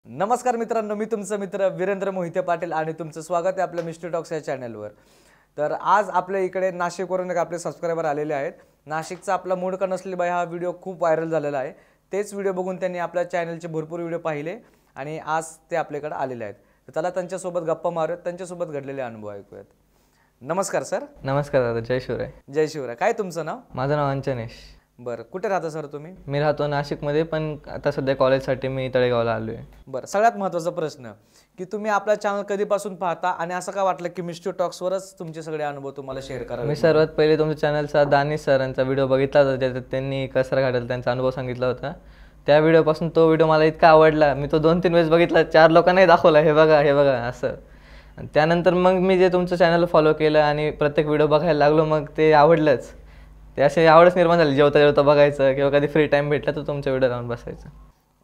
नमस्कार मित्रांनो, मी तुमचा मित्र वीरेंद्र मोहिते पाटील आणि तुमचं स्वागत आहे आपल्या मिस्टर टॉक्स या चॅनलवर। तर आज आपल्या इकडे नाशिकवरून एक आपले सबस्क्राइबर आलेले आहेत। नाशिकचा आपला मूड का नसली बाई हा व्हिडिओ खूप व्हायरल झालेला आहे। तेच व्हिडिओ बघून त्यांनी आपल्या चॅनलचे भरपूर व्हिडिओ पाहिले आणि आज ते आपल्याकडे आलेले आहेत। तर चला त्यांच्यासोबत गप्पा मारूयात, त्यांच्यासोबत घडलेले अनुभव ऐकूयात। नमस्कार सर। नमस्कार दादा, जय शिवराय। जय शिवराय। काय तुमचं नाव? माझं नाव अंचनेश। बरं, कुठे राहता सर तुम्ही? मी राहतो नाशिकमध्ये, पण आता सध्या कॉलेजसाठी मी तळेगावला आलो आहे। बरं, सगळ्यात महत्त्वाचा प्रश्न की तुम्ही आपला चॅनल कधीपासून पाहता आणि असं का वाटलं की मिस्टर टॉक्सवरच तुमचे सगळे अनुभव तुम्हाला शेअर करावे? मी सर्वात पहिले तुमच्या चॅनलचा दानिश सरांचा व्हिडिओ बघितला होता, ज्याच्यात त्यांनी कचरा घाटायला त्यांचा अनुभव सांगितला होता। त्या व्हिडिओपासून तो व्हिडिओ मला इतका आवडला, मी तो 2-3 वेळेस बघितला, 4 लोकांनाही दाखवला, हे बघा असं। आणि त्यानंतर मग मी जे तुमचं चॅनल फॉलो केलं आणि प्रत्येक व्हिडिओ बघायला लागलो, मग ते आवडलंच। ते असे आवडच निर्माण झाली, जेवता बघायचं किंवा कधी फ्री टाइम भेटला तर तुमच्या व्हिडिओ लावून बसायचं।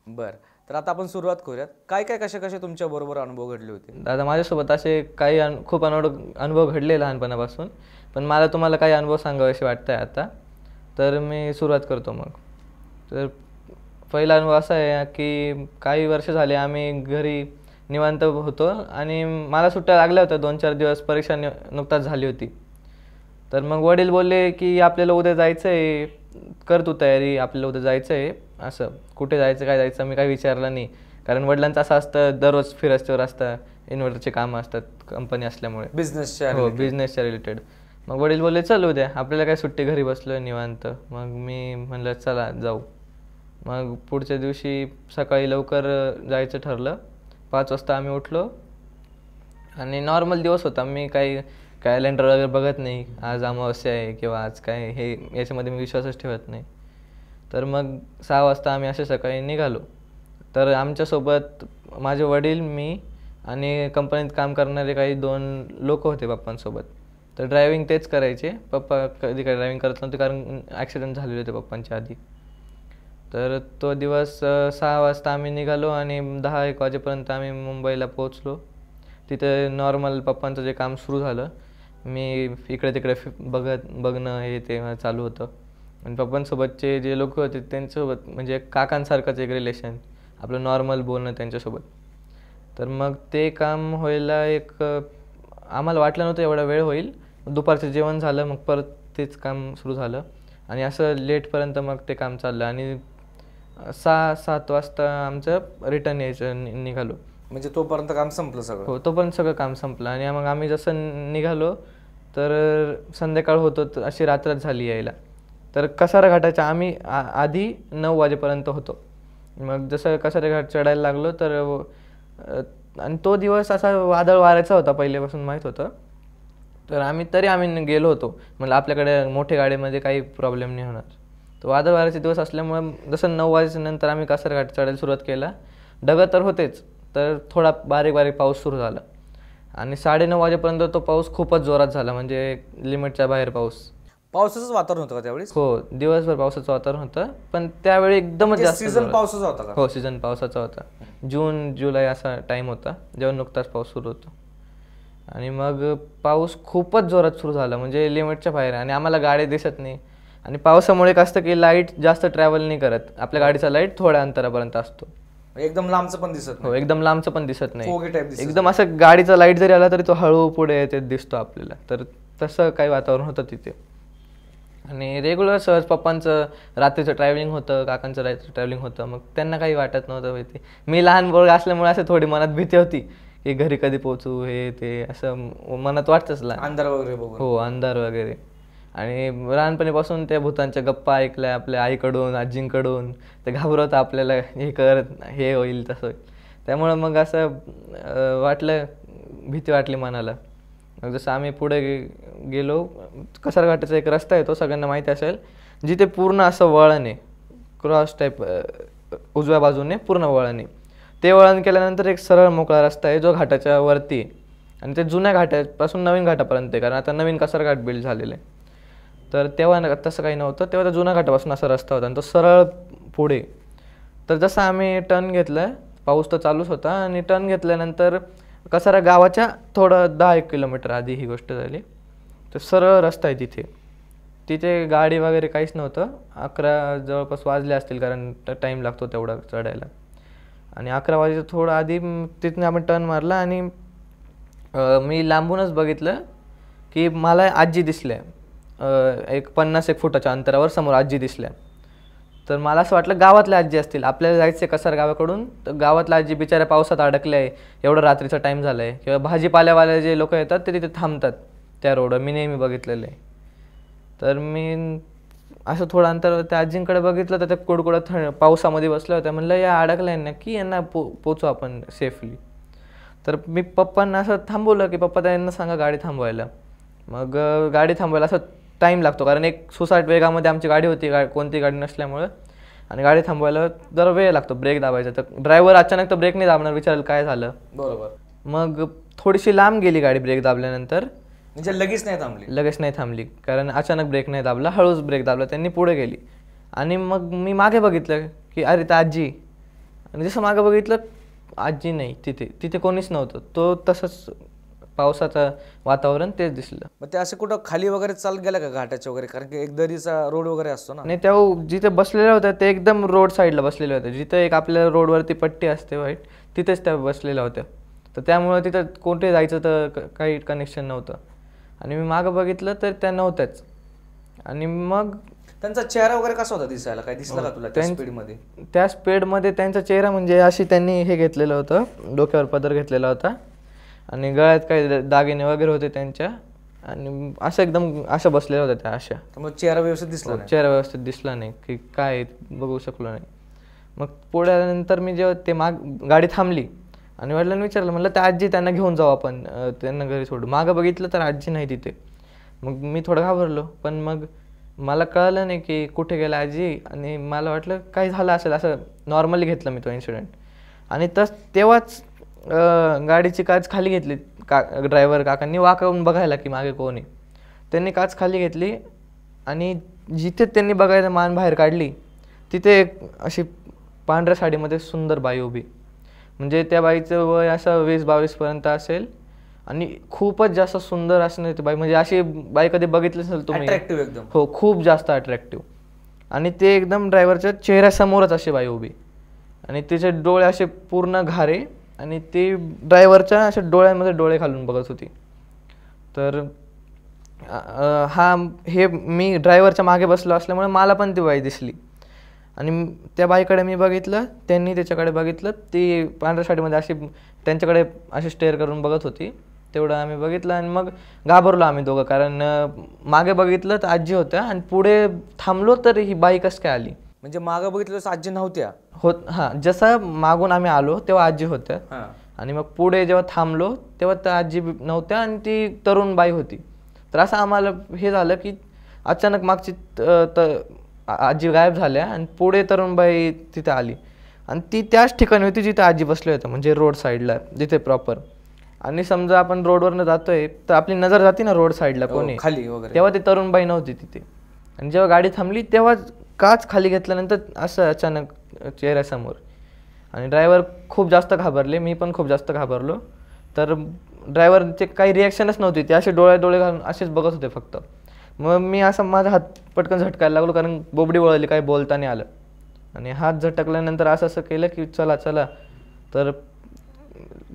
बरं, तर आता आपण सुरुवात करूयात। काय कसे तुमच्या बरोबर अनुभव घडले होते? दादा, माझ्यासोबत असे काही खूप अनुभव घडले लहानपणापासून, पण मला तुम्हाला काही अनुभव सांगावेसे वाटत आहे आता, तर मी सुरुवात करतो मग। तर पहिला अनुभव असा आहे की काही वर्ष झाले आम्ही घरी निवांत होतो आणि मला सुट्ट्या लागल्या होत्या, 2-4 दिवस परीक्षा नुकताच झाली होती। तर मग वडील बोलले की आपल्याला उद्या जायचं आहे, कर तू तयारी, आपल्याला उद्या जायचं आहे। असं कुठे जायचं काय जायचं मी काही विचारलं नाही, कारण वडिलांचं असं असतं दररोज फिरस्तीवर असतं, इन्व्हर्टरचे कामं असतात कंपनी असल्यामुळे, बिझनेसच्या रिलेटेड। मग वडील बोलले चल उद्या, आपल्याला काय सुट्टी, घरी बसलो निवांत। मग मी म्हणलं चला जाऊ। मग पुढच्या दिवशी सकाळी लवकर जायचं ठरलं, 5 वाजता आम्ही उठलो आणि नॉर्मल दिवस होता। मी काही कॅलेंडर वगैरे बघत नाही, आज अमावस्या आहे किंवा आज काय, हे याच्यामध्ये मी विश्वासच ठेवत नाही। तर मग 6 वाजता आम्ही असे सकाळी निघालो। तर आमच्यासोबत माझे वडील, मी आणि कंपनीत काम करणारे काही 2 लोक होते पप्पांसोबत। तर ड्रायव्हिंग तेच करायचे, पप्पा कधी काही ड्रायव्हिंग करत नव्हते, कारण ॲक्सिडेंट झालेले होते पप्पांच्या आधी। तर तो दिवस 6 वाजता आम्ही निघालो आणि 10-1 वाजेपर्यंत आम्ही मुंबईला पोहोचलो। तिथे नॉर्मल पप्पांचं जे काम सुरू झालं, मी इकडे तिकडे बघणं हे ते चालू होतं। आणि पप्पांसोबतचे जे लोक होते त्यांच्यासोबत म्हणजे काकांसारखंच एक रिलेशन, आपलं नॉर्मल बोलणं त्यांच्यासोबत। तर मग ते काम व्हायला आम्हाला वाटलं नव्हतं एवढा वेळ होईल। दुपारचं जेवण झालं, मग परत तेच काम सुरू झालं आणि असं लेटपर्यंत मग ते काम चाललं आणि 6-7 वाजता आमचं रिटर्न यायचं निघालो। म्हणजे तोपर्यंत काम संपलं सगळं? हो, तोपर्यंत सगळं काम संपलं आणि मग आम्ही जसं निघालो तर संध्याकाळ होतो, अशी रात्रच झाली यायला। तर कसारा घाटाच्या आम्ही आधी 9 वाजेपर्यंत होतो। मग जसं कसारा घाट चढायला लागलो तर आणि तो दिवस असा वादळ वाऱ्याचा होता, पहिल्यापासून माहीत होतं। तर आम्ही गेलो होतो, म्हणजे आपल्याकडे मोठ्या गाडीमध्ये काही प्रॉब्लेम नाही होणार। तो वादळ वाऱ्याचे दिवस असल्यामुळे जसं 9 वाजेनंतर आम्ही कसारा घाट चढायला सुरुवात केला। ढगं तर होतेच, तर थोडा बारीक पाऊस सुरू झाला आणि 9:30 वाजेपर्यंत तो पाऊस खूपच जोरात झाला, म्हणजे लिमिटच्या बाहेर पाऊस। पावसाचंच वातावरण होतं का त्यावेळेस? हो, दिवसभर पावसाचं वातावरण होतं, पण त्यावेळी एकदमच जास्त सीझन पावसाचा होता का? हो, सीझन पावसाचा होता। जून-जुलै असा टाईम होता जेव्हा नुकताच पाऊस सुरू होतो। आणि मग पाऊस खूपच जोरात सुरू झाला, म्हणजे लिमिटच्या बाहेर, आणि आम्हाला गाडी दिसत नाही। आणि पावसामुळे काय असतं की लाईट जास्त ट्रॅव्हल नाही करत, आपल्या गाडीचा लाईट थोड्या अंतरापर्यंत असतो, एकदम लांबचं पण दिसत नाही। हो, एकदम लांबचं पण दिसत नाही, फोगी टाइप दिसत, एकदम असं गाडीचा लाईट जरी आला तरी तो हळू पुढे येते दिसतो आपल्याला। तर तसं काही वातावरण होतं तिथे। आणि रेग्युलर सहज पप्पांचं रात्रीचं ट्रॅव्हलिंग होतं, काकांचं रात्रीचं ट्रॅव्हलिंग होतं, मग त्यांना काही वाटत नव्हतं माहिती। मी लहान मुलग असल्यामुळे असं थोडी मनात भीती होती की घरी कधी पोहोचू, हे ते असं मनात वाटतंच, अंधार वगैरे बघून। हो, अंधार वगैरे। आणि लहानपणीपासून त्या भूतांच्या गप्पा ऐकल्या आपल्या आईकडून, आजींकडून, ते घाबरवतं आपल्याला, हे कर, हे होईल, तसं होईल। त्यामुळं मग असं वाटलं, भीती वाटली मनाला। मग जसं आम्ही पुढे गेलो, कसारा घाटाचा एक रस्ता आहे, तो सगळ्यांना माहिती असेल, जिथे पूर्ण असं वळण आहे, क्रॉस टाईप, उजव्या बाजूने पूर्ण वळण आहे। ते वळण केल्यानंतर एक सरळ मोकळा रस्ता आहे जो घाटाच्या वरती आहे, आणि ते जुन्या घाटापासून नवीन घाटापर्यंत आहे, कारण आता नवीन कसारा घाट बिल्ड झालेलं आहे। तर तेव्हा तसं काही नव्हतं, तेव्हा त्या जुन्या घाटापासून असा रस्ता होता आणि तो सरळ पुढे। तर जसं आम्ही टर्न घेतला, पाऊस तर चालूच होता, आणि टर्न घेतल्यानंतर कसारा गावाच्या थोडं 10-1 किलोमीटर आधी ही गोष्ट झाली। तर सरळ रस्ता आहे तिथे गाडी वगैरे काहीच नव्हतं। 11 जवळपास वाजले असतील, कारण टाईम लागतो तेवढा चढायला। आणि 11 वाजेच्या थोडं आधी तिथून आपण टर्न मारला आणि मी लांबूनच बघितलं की मला आजी दिसल्या. एक 50-1 फुटाच्या अंतरावर समोर आजी दिसल्या. तर मला असं वाटलं गावातल्या आजी असतील. आपल्याला जायचं कसार गावाकडून, तर गावातल्या आजी बिचाऱ्या पावसात अडकल्या आहे, एवढं रात्रीचा टाईम झाला आहे. किंवा भाजीपाल्यावाले जे लोक येतात ते तिथे थांबतात त्या रोडवर, मी नेहमी बघितलेलं आहे. तर मी असं थोडं अंतर त्या आजींकडे बघितलं तर त्या कुडकुडत पावसामध्ये बसल्या होत्या. म्हणलं या अडकल्या नक्की, यांना पोचू आपण सेफली. तर मी पप्पांना असं थांबवलं की पप्पा त्यांना सांगा गाडी थांबवायला. मग गाडी थांबवायला असं टाईम लागतो, कारण एक सुसाट वेगामध्ये आमची गाडी होती, कोणती गाडी नसल्यामुळं. आणि गाडी थांबवायला जरा वेळ लागतो, ब्रेक दाबायचा. तर ड्रायव्हर अचानक तर ब्रेक नाही दाबणार, विचारेल काय झालं. बरोबर. मग थोडीशी लांब गेली गाडी ब्रेक दाबल्यानंतर, म्हणजे लगेच नाही थांबली, कारण अचानक ब्रेक नाही दाबला, हळूच ब्रेक दाबला. त्यांनी पुढे गेली आणि मग मी मागे बघितलं की अरे त्या आजी. आणि जसं मागे बघितलं आजी नाही, तिथे कोणीच नव्हतं. तो तसंच पावसाचं वातावरण तेच दिसलं. मग ते असे कुठं खाली वगैरे चालत गेलं का घाटाच्या वगैरे, कारण की एक दरीचा रोड वगैरे असतो ना. नाही, त्या जिथे बसलेल्या होत्या ते एकदम रोड साईडला बसलेल्या होत्या. जिथं एक आपल्या रोडवरती पट्टी असते व्हाईट, तिथेच त्या बसलेल्या होत्या. तर त्यामुळे तिथं कोणते जायचं तर काही कनेक्शन नव्हतं. आणि मी मागं बघितलं तर त्या नव्हत्याच. आणि मग त्यांचा चेहरा वगैरे कसा होता दिसायला, काय दिसला का तुला त्या स्पीडमध्ये? त्या स्पीडमध्ये त्यांचा चेहरा म्हणजे अशी त्यांनी हे घेतलेलं होतं, डोक्यावर पदर घेतलेला होता आणि गळ्यात काही दागिने वगैरे होते त्यांच्या. आणि असं एकदम असं बसलेल्या होत्या त्या अशा. मग चेहरा व्यवस्थित दिसला नाही? चेहरा व्यवस्थित दिसला नाही की काय बघू शकलो नाही. मग पुढे नंतर मी जेव्हा ते गाडी थांबली आणि वडिलांनी विचारलं, म्हणलं त्या आजी त्यांना घेऊन जाऊ आपण, त्यांना घरी सोडू. मागं बघितलं तर आजी नाही तिथे. मग मी थोडं घाबरलो, पण मग मला कळलं नाही की कुठे गेला आजी. आणि मला वाटलं काही झालं असेल, असं नॉर्मली घेतलं मी तो इन्सिडेंट. आणि तेव्हाच गाडीची काच खाली घेतली. ड्रायव्हर काकांनी वाकावून बघायला की मागे कोण आहे. त्यांनी काच खाली घेतली आणि जिथे त्यांनी बघायला मान बाहेर काढली तिथे एक अशी पांढऱ्या साडीमध्ये सुंदर बाई उभी. म्हणजे त्या बाईचं वय असं 20-22 असेल आणि खूपच जास्त सुंदर असणार ती बाई. म्हणजे अशी बाई कधी बघितली असेल तुम्ही? अट्रॅक्टिव्ह एकदम. हो, खूप जास्त अट्रॅक्टिव्ह. आणि ते एकदम ड्रायव्हरच्या चेहऱ्यासमोरच अशी बाई उभी आणि तिचे डोळे असे पूर्ण घारे आणि ती ड्रायव्हरच्या अशा डोळ्यांमध्ये डोळे घालून बघत होती. तर हे मी ड्रायव्हरच्या मागे बसलो असल्यामुळे मला पण ती बाई दिसली. आणि त्या बाईकडे मी बघितलं, त्यांनी त्याच्याकडे बघितलं. ती पांढऱ्या साडीमध्ये अशी त्यांच्याकडे अशी स्टेअर करून बघत होती. तेवढं आम्ही बघितलं आणि मग घाबरलो आम्ही दोघं, कारण मागे बघितलं तर आजी होत्या आणि पुढे थांबलो तर ही बाई कसं काय आली. म्हणजे मागं बघितलं आजी नव्हत्या? जसं मागून आम्ही आलो तेव्हा आजी होत्या आणि मग पुढे जेव्हा थांबलो तेव्हा त्या आजी नव्हत्या आणि ती तरुण बाई होती. तर असं आम्हाला हे झालं की अचानक मागची आजी गायब झाल्या आणि पुढे तरुणबाई तिथे आली आणि ती त्याच ठिकाणी होती जिथे आजी बसले होते, म्हणजे रोड साईडला जिथे प्रॉपर. आणि समजा आपण रोडवरनं जातोय तर आपली नजर जाते ना रोड साईडला कोणी खाली वगैरे, तेव्हा ती तरुणबाई नव्हती तिथे. आणि जेव्हा गाडी थांबली तेव्हा काच खाली घेतल्यानंतर असं अचानक चेहऱ्यासमोर. आणि ड्रायव्हर खूप जास्त घाबरले, मी पण खूप जास्त घाबरलो. तर ड्रायव्हरचे काही रिॲक्शनच नव्हती, ते असे डोळे घालून असेच बघत होते फक्त. मग मी असं माझा हात पटकन झटकायला लागलो, कारण बोबडी वळली, काही बोलता नाही आलं. आणि हात झटकल्यानंतर असं केलं की चला. तर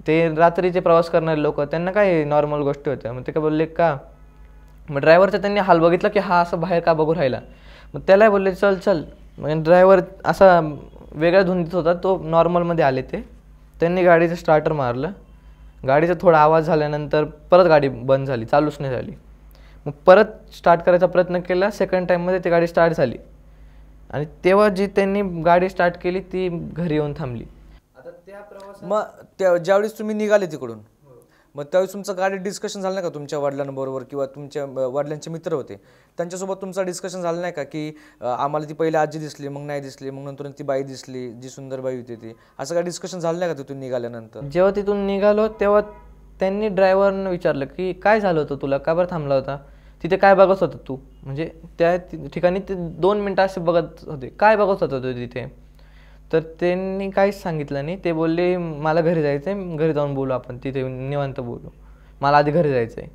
ते रात्रीचे प्रवास करणारे लोक, त्यांना काय नॉर्मल गोष्टी होत्या. मग ते काय बोलले का, मग ड्रायव्हरचा त्यांनी हाल बघितला की हा असं बाहेर का बघू राहिला. मग त्याला बोलले चल. मग ड्रायव्हर असा वेगळ्या धुंदीत होता, तो नॉर्मलमध्ये आले. त्यांनी गाडीचं स्टार्टर मारलं. गाडीचा थोडा आवाज झाल्यानंतर परत गाडी बंद झाली, चालूच नाही झाली. मग परत स्टार्ट करायचा प्रयत्न केला. सेकंड टाईममध्ये ती गाडी स्टार्ट झाली आणि तेव्हा जी त्यांनी गाडी स्टार्ट केली ती घरी येऊन थांबली. आता त्या प्रवासात मग ज्यावेळेस तुम्ही निघाले तिकडून, मग त्यावेळेस तुमचं गाडी डिस्कशन झालं नाही का तुमच्या वडिलांबरोबर, किंवा तुमच्या वडिलांचे मित्र होते त्यांच्यासोबत तुमचं डिस्कशन झालं नाही का की आम्हाला ती पहिली आजी दिसली, मग नाही दिसली, मग नंतर ती बाई दिसली, जी सुंदर बाई होती ती, असं काय डिस्कशन झालं नाही का तिथून निघाल्यानंतर? जेव्हा तिथून निघालो तेव्हा त्यांनी ड्रायव्हरनं विचारलं की काय झालं होतं तुला, का बरं थांबला होता तिथे, काय बघत होता तू. म्हणजे त्या ठिकाणी ते 2 मिनटं असे बघत होते, काय बघत होता तू तिथे. तर त्यांनी काहीच सांगितलं नाही. ते बोलले मला घरी जायचं आहे, घरी जाऊन बोलू आपण, तिथे निवांत बोलू, मला आधी घरी जायचं आहे.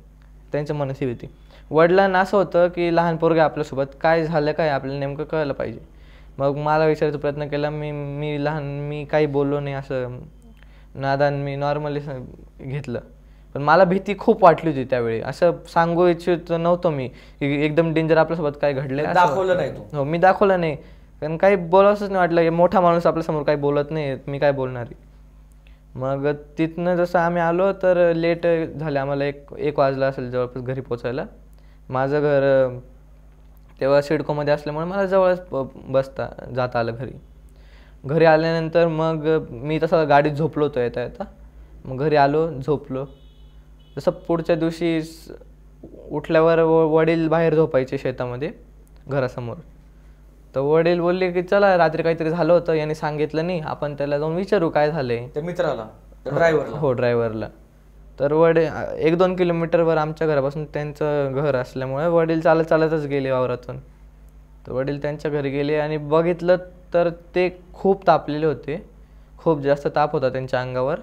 त्यांच्या मनाची भीती. वडिलांना असं होतं की लहान पोरगे आपल्यासोबत, काय झालं काय आपल्याला नेमकं कळलं पाहिजे. मग मला विचारायचा प्रयत्न केला. मी काही बोललो नाही, असं नादान मी नॉर्मली घेतलं. पण मला भीती खूप वाटली होती त्यावेळी. असं सांगू इच्छित नव्हतो मी की एकदम डेंजर आपल्यासोबत काय घडलंय. दाखवलं नाही तू? हो, मी दाखवलं नाही, कारण काही बोलावंच नाही वाटलं. मोठा माणूस आपल्यासमोर काही बोलत नाही, मी काय बोलणार आहे. मग तिथनं जसं आम्ही आलो तर लेट झाले आम्हाला, एक वाजला असेल जवळपास घरी पोचायला. माझं घर तेव्हा सिडकोमध्ये असल्यामुळे मला जवळच जाता आलं घरी. घरी आल्यानंतर मग मी तसं गाडीत झोपलो होतो येता येता. मग घरी आलो, झोपलो. जसं पुढच्या दिवशी उठल्यावर वडील बाहेर झोपायचे शेतामध्ये घरासमोर. तर वडील बोलले की चला रात्री काहीतरी झालं होतं, याने सांगितलं नाही, आपण त्याला जाऊन विचारू काय झालंय. त्या मित्राला, ड्रायव्हरला? हो, ड्रायव्हरला. तर वडील 1-2 किलोमीटरवर आमच्या घरापासून त्यांचं घर असल्यामुळे वडील चालतच गेले वावरातून. तर वडील त्यांच्या घरी गेले आणि बघितलं तर ते खूप तापलेले होते. खूप जास्त ताप होता त्यांच्या अंगावर.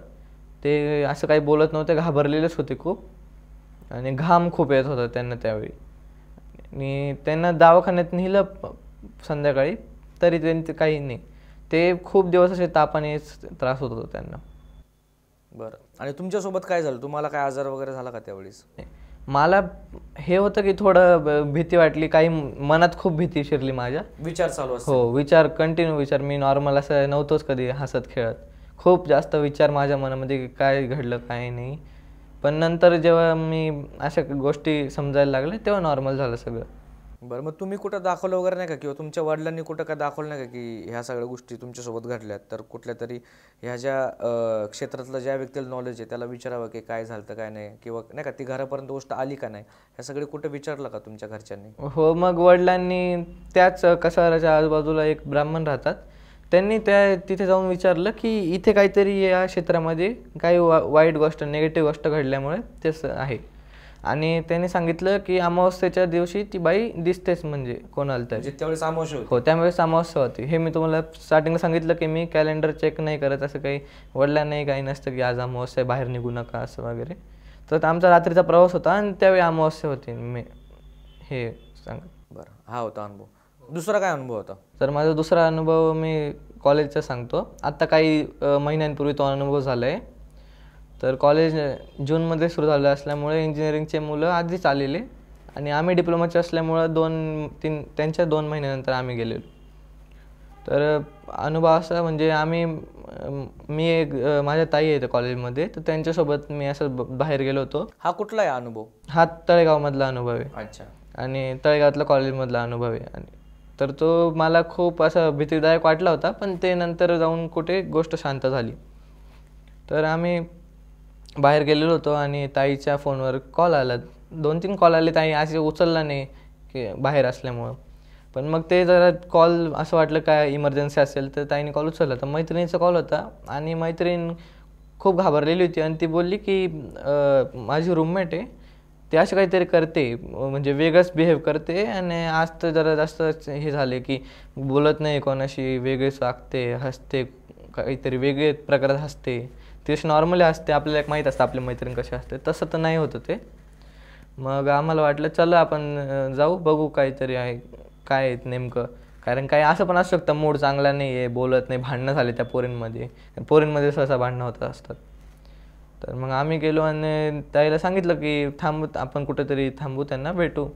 ते असं काही बोलत नव्हते, घाबरलेलेच होते खूप. आणि घाम खूप येत होता त्यांना त्यावेळी. आणि त्यांना दवाखान्यात नेलं संध्याकाळी, तरी त्यांचं काही नाही. ते खूप दिवस असे तापाने त्रास होत होता त्यांना. बरं. आणि तुमच्यासोबत काय झालं? तुम्हाला काय आजार वगैरे झाला का त्यावेळेस? मला हे होतं की थोडं भीती वाटली, काही मनात खूप भीती शिरली माझ्या. विचार चालू असतो? हो, कंटिन्यू विचार. मी नॉर्मल असं नव्हतोच कधी हसत खेळत. खूप जास्त विचार माझ्या मनामध्ये, काय घडलं काय नाही. पण नंतर जेव्हा मी अशा गोष्टी समजायला लागल्या तेव्हा नॉर्मल झालं सगळं. बरं. मग तुम्ही कुठं दाखवलं वगैरे नाही का, किंवा तुमच्या वडिलांनी कुठं काय दाखवलं नाही का की ह्या सगळ्या गोष्टी तुमच्यासोबत घडल्यात, तर कुठल्या तरी ह्या ज्या क्षेत्रातलं ज्या व्यक्तीला नॉलेज आहे त्याला विचारावं की काय झालं काय नाही, किंवा नाही का ती घरापर्यंत गोष्ट आली का नाही, ह्या सगळे कुठं विचारलं का तुमच्या घरच्यांनी? हो, मग वडिलांनी त्याच कसाराच्या आजूबाजूला एक ब्राह्मण राहतात, त्यांनी तिथे जाऊन विचारलं की इथे काहीतरी या क्षेत्रामध्ये काही वाईट गोष्ट, निगेटिव्ह गोष्ट घडल्यामुळे तेच आहे. आणि त्यांनी सांगितलं की अमावस्येच्या दिवशी ती बाई दिसतेच, म्हणजे कोणाला तरी. त्यावेळेस अमावस्या होती? हो, त्यावेळेस अमावस्या होती. हे मी तुम्हाला स्टार्टिंगला सांगितलं की मी कॅलेंडर चेक नाही करत, असं काही वडिलांनाही काही नसतं की आज अमावस्या बाहेर निघू नका असं वगैरे. तर आमचा रात्रीचा प्रवास होता आणि त्यावेळी अमावस्या होती. मी हे सांग. बरं. हा होता अनुभव. दुसरा काय अनुभव होता? तर माझा दुसरा अनुभव मी कॉलेजचा सांगतो. आत्ता काही महिन्यांपूर्वी तो अनुभव झाला आहे. तर कॉलेज जूनमध्ये सुरू झालं असल्यामुळे इंजिनिअरिंगचे मुलं आधीच आलेले आणि आम्ही डिप्लोमाचे असल्यामुळं त्यांच्या 2 महिन्यानंतर आम्ही गेलेलो. तर अनुभव असा, म्हणजे माझ्या ताई आहे कॉलेजमध्ये, तर त्यांच्यासोबत मी असं बाहेर गेलो होतो. हा कुठला आहे अनुभव? हा तळेगावमधला अनुभव आहे. अच्छा. आणि तळेगावातला कॉलेजमधला अनुभव आहे. आणि तर तो मला खूप असा भीतीदायक वाटला होता, पण ते नंतर जाऊन कुठे गोष्ट शांत झाली. तर आम्ही बाहेर गेलेलो होतो आणि ताईच्या फोनवर कॉल आला. 2-3 कॉल आले, ताई असे उचलला नाही की बाहेर असल्यामुळं. पण मग ते जरा कॉल असं वाटलं काय इमर्जन्सी असेल, तर ताईने कॉल उचलला. तर मैत्रिणीचा कॉल होता आणि मैत्रीण खूप घाबरलेली होती आणि ती बोलली की माझी रूममेट आहे, ती असं काहीतरी करते, म्हणजे वेगळंच बिहेव करते आणि आज तर जरा जास्त हे झाले की बोलत नाही कोणाशी, वेगळेच वागते, हसते, काहीतरी वेगळे प्रकारात हसते. ती अशी नॉर्मली असते, आपल्याला एक माहीत असतं आपली मैत्रीण कशी असते, तसं तर नाही होतं ते. मग आम्हाला वाटलं चला आपण जाऊ, बघू काहीतरी आहे काय आहे नेमकं. कारण काही असं पण असू शकतं मूड चांगला नाही आहे, बोलत नाही, भांडणं झाले त्या पोरींमध्ये सहसा भांडणं होत असतात. तर मग आम्ही गेलो आणि ताईला सांगितलं की आपण कुठेतरी थांबू, त्यांना भेटू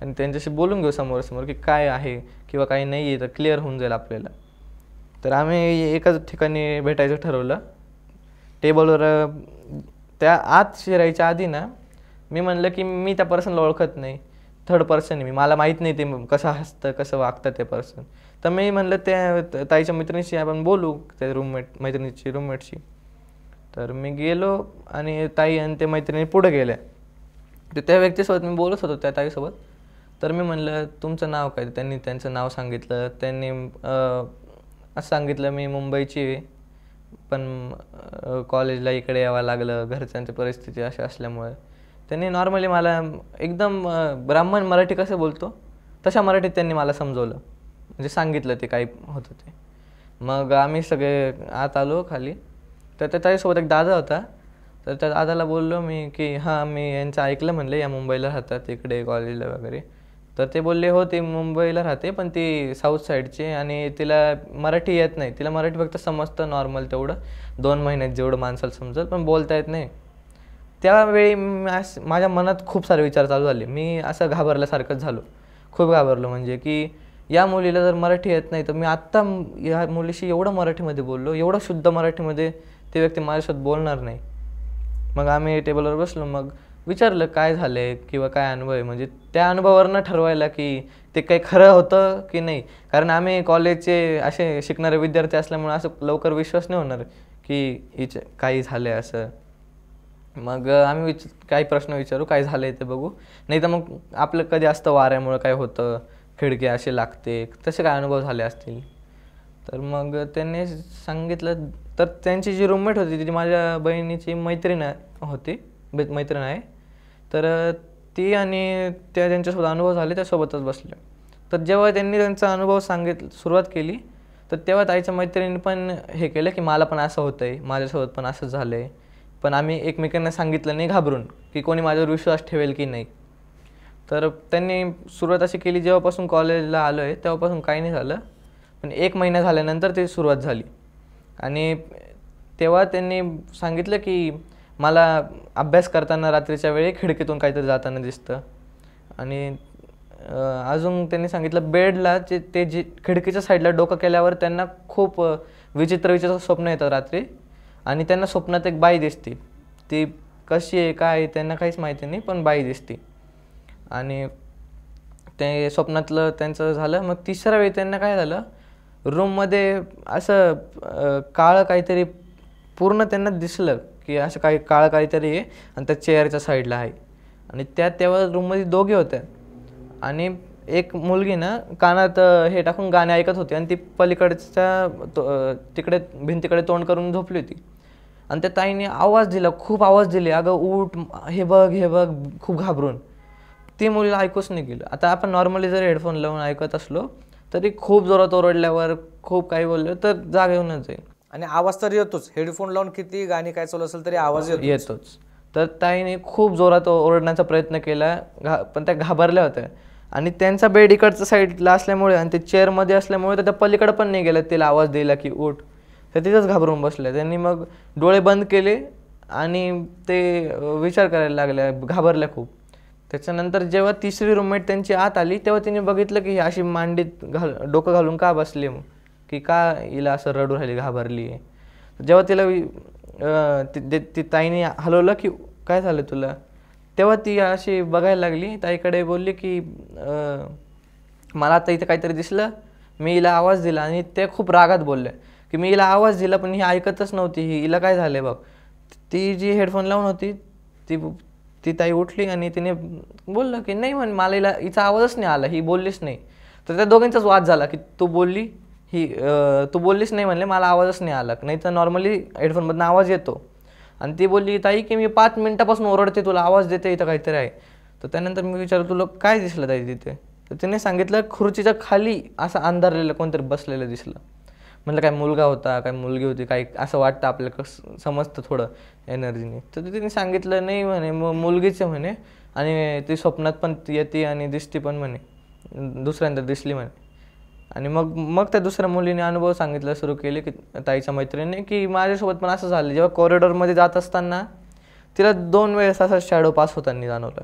आणि त्यांच्याशी बोलून घेऊ समोरासमोर की काय आहे किंवा काही नाही आहे, तर क्लिअर होऊन जाईल आपल्याला. तर आम्ही एकाच ठिकाणी भेटायचं ठरवलं. टेबलवर त्या आत शिरायच्या आधी ना मी म्हणलं की मी त्या पर्सनला ओळखत नाही, थर्ड पर्सन आहे मी, मला माहीत नाही ते कसं हसतं कसं वागतं ते पर्सन. तर मी म्हणलं त्या ताईच्या मैत्रिणीशी आपण बोलू, त्या मैत्रिणीची रूममेटशी. तर मी गेलो आणि ताई आणि ते मैत्रिणी पुढे गेल्या. तर त्या व्यक्तीसोबत मी बोलत होतो, त्या ताईसोबत. तर मी म्हणलं तुमचं नाव काय? त्यांनी त्यांचं नाव सांगितलं. त्यांनी असं सांगितलं मी मुंबईची आहे, पण कॉलेजला इकडे यावं लागलं, घरच्यांची परिस्थिती अशी असल्यामुळे. त्यांनी नॉर्मली मला एकदम ब्राह्मण मराठी कसं बोलतो तशा मराठीत त्यांनी मला समजवलं, म्हणजे सांगितलं ते काय होतं ते. मग आम्ही सगळे आत आलो खाली. तर त्या ताईसोबत एक दादा होता. तर त्या दादाला बोललो मी की हां, मी यांचं ऐकलं म्हणलं, या मुंबईला राहतात इकडे कॉलेजला वगैरे. तर ते बोलले हो ती मुंबईला राहते पण ती साऊथ साईडची आणि तिला मराठी येत नाही, तिला मराठी फक्त समजतं नॉर्मल तेवढं 2 महिन्यात जेवढं माणसाला समजेल, पण बोलता येत नाही. त्यावेळी माझ्या मनात खूप सारे विचार चालू झाले. मी असं घाबरल्यासारखंच झालो, खूप घाबरलो. म्हणजे की या मुलीला जर मराठी येत नाही तर मी आत्ता या मुलीशी एवढं मराठीमध्ये बोललो, एवढं शुद्ध मराठीमध्ये ती व्यक्ती माझ्यासोबत बोलणार नाही. मग आम्ही टेबलवर बसलो, मग विचारलं काय झालं आहे किंवा काय अनुभव आहे. म्हणजे त्या अनुभवावरनं ठरवायला की ते काही खरं होतं की नाही. कारण आम्ही कॉलेजचे असे शिकणारे विद्यार्थी असल्यामुळे असं लवकर विश्वास नाही होणार की हिचं काही झालं आहे असं. मग आम्ही काही प्रश्न विचारू, काय झालं आहे ते बघू, नाही तर मग आपलं कधी असतं वाऱ्यामुळं काय होतं, खिडकी असे लागते, तसे काय अनुभव झाले असतील. तर मग त्यांनी सांगितलं. तर त्यांची जी रूममेट होती ती माझ्या बहिणीची मैत्रीण होती, मैत्रीण आहे. तर ती आणि त्या ज्यांच्यासोबत अनुभव झाले त्यासोबतच बसले. तर जेव्हा त्यांनी त्यांचा अनुभव सुरुवात केली तर तेव्हा ताईच्या मैत्रिणीने पण हे केलं की मला पण असं होतं आहे, माझ्यासोबत पण असं झालं आहे. पण आम्ही एकमेकांना सांगितलं नाही घाबरून की कोणी माझ्यावर विश्वास ठेवेल की नाही. तर त्यांनी सुरुवात अशी केली, जेव्हापासून कॉलेजला आलो आहे तेव्हापासून काही नाही झालं, पण 1 महिना झाल्यानंतर ती सुरुवात झाली. आणि तेव्हा त्यांनी सांगितलं की मला अभ्यास करताना रात्रीच्या वेळी खिडकीतून काहीतरी जाताना दिसतं. आणि अजून त्यांनी सांगितलं बेडला ते जी खिडकीच्या साईडला डोकं केल्यावर त्यांना खूप विचित्र विचित्र स्वप्न येतात रात्री. आणि त्यांना स्वप्नात एक बाई दिसते, ती कशी आहे काय आहे त्यांना काहीच माहिती नाही, पण बाई दिसते. आणि ते स्वप्नातलं त्यांचं झालं. मग तिसऱ्या वेळी त्यांना काय झालं, रूममध्ये असं काळं काहीतरी पूर्ण त्यांना दिसलं की असं काही काळं काहीतरी आहे आणि त्या चेअरच्या साईडला आहे. आणि तेव्हा रूममध्ये दोघे होत्या आणि एक मुलगी ना कानात हे टाकून गाणे ऐकत होती आणि ती पलीकडच्या तिकडे भिंतीकडे तोंड करून झोपली होती. आणि त्या ताईने आवाज दिला, खूप आवाज दिले, अगं उठ, हे बघ हे बघ, खूप घाबरून. ती मुलीला ऐकूच नाही गेलं. आता आपण नॉर्मली जर हेडफोन लावून ऐकत असलो तरी खूप जोरात ओरडल्यावर खूप काही बोललं तर जाग येऊनच जाईल. आणि आवाज तर येतोच, हेडफोन लावून किती गाणी काय चालू असेल तरी आवाज येतोच. तर ताईने खूप जोरात ओरडण्याचा प्रयत्न केला, पण त्या घाबरल्या होत्या. आणि त्यांचा बेड इकडच्या साईडला असल्यामुळे आणि ते चेअरमध्ये असल्यामुळे तर त्या पलीकडे पण नाही गेल्या तिला आवाज दिला की उठ. तर तिथंच घाबरून बसल्या. त्यांनी मग डोळे बंद केले आणि ते विचार करायला लागल्या, घाबरल्या खूप. त्याच्यानंतर जेव्हा तिसरी रूममेट त्यांची आत आली तेव्हा तिने बघितलं की ही अशी मांडीत डोकं घालून का बसली, की का हिला असं रडू राहिली, घाबरली आहे. जेव्हा तिला ती ताईने हलवलं की काय झालं तुला, तेव्हा ती अशी बघायला लागली. ताईकडे बोलली की मला आता इथं काहीतरी दिसलं, मी हिला आवाज दिला. आणि ते खूप रागात बोलले की मी हिला आवाज दिला पण ही ऐकतच नव्हती, हिला काय झालं बघ. ती जी हेडफोन लावून होती ती ताई उठली आणि तिने बोललं की नाही म्हण, मला हिचा आवाजच नाही आला, ही बोललीच नाही. तर त्या दोघांचाच वाद झाला की तू बोललीच नाही म्हणले, मला आवाजच नाही आला, नाही तर नॉर्मली हेडफोनमधून आवाज येतो. आणि ती बोलली ताई की मी 5 मिनिटापासून ओरडते, तुला आवाज देते, इथं काहीतरी आहे. तर त्यानंतर मी विचारलं तुला काय दिसलं ताई तिथे. तर तिने सांगितलं खुर्चीच्या खाली असं अंधारलेलं कोणतरी बसलेलं दिसलं. म्हटलं काय मुलगा होता काय मुलगी होती, काय असं वाटतं आपल्याला, समजतं थोडं एनर्जीने. तर तिने सांगितलं नाही म्हणे मुलगीच म्हणे आणि ती स्वप्नात पण येते आणि दिसती पण म्हणे, दुसऱ्यांदा दिसली म्हणे. आणि मग त्या दुसऱ्या मुलीने अनुभव सांगितलं सुरू केले की ताईच्या मैत्रिणीने की माझ्यासोबत पण असं झालं. जेव्हा कॉरिडॉरमध्ये जात असताना तिला 2 वेळेस असा शॅडो पास होताना जाणवलं.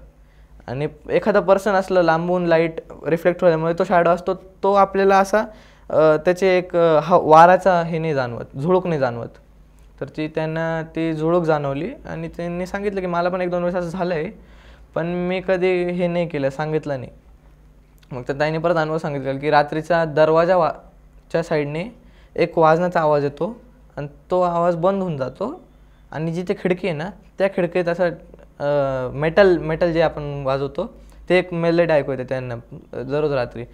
आणि एखादा पर्सन असलं लांबून लाईट रिफ्लेक्ट होल्यामुळे तो शॅडो असतो, तो आपल्याला असा त्याचे एक वाराचा हे नाही जाणवत, झुळूक नाही जाणवत. तर त्यांना ती झुळूक जाणवली आणि त्यांनी सांगितलं की मला पण 1-2 वेळेस असं झालं आहे, पण मी कधी हे नाही केलं, सांगितलं नाही. मग त्या ताईने परत अनुभव सांगितलं की रात्रीचा दरवाजाच्या साईडने एक वाजण्याचा आवाज येतो आणि तो आवाज बंद होऊन जातो. आणि जिथे खिडकी आहे ना त्या खिडकीत असं मेटल जे आपण वाजवतो ते एक मेलेडी ऐकू येते त्यांना दररोज रात्री.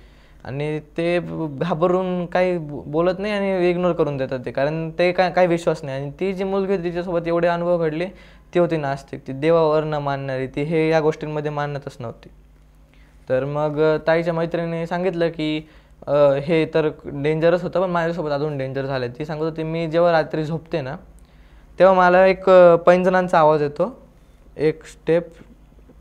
आणि ते घाबरून काही बोलत नाही आणि इग्नोर करून देतात ते, कारण ते काही विश्वास नाही. आणि ती जी मुलगी होती तिच्यासोबत एवढे अनुभव घडले, ती होती नास्तिक, ती देवावर न मानणारी, ती हे या गोष्टींमध्ये मानतच नव्हती. तर मग ताईच्या मैत्रिणीने सांगितलं की हे तर डेंजरस होतं, पण माझ्यासोबत अजून डेंजर झालं. ती सांगत होती मी जेव्हा रात्री झोपते ना तेव्हा मला एक पैंजणांचा आवाज येतो, एक स्टेप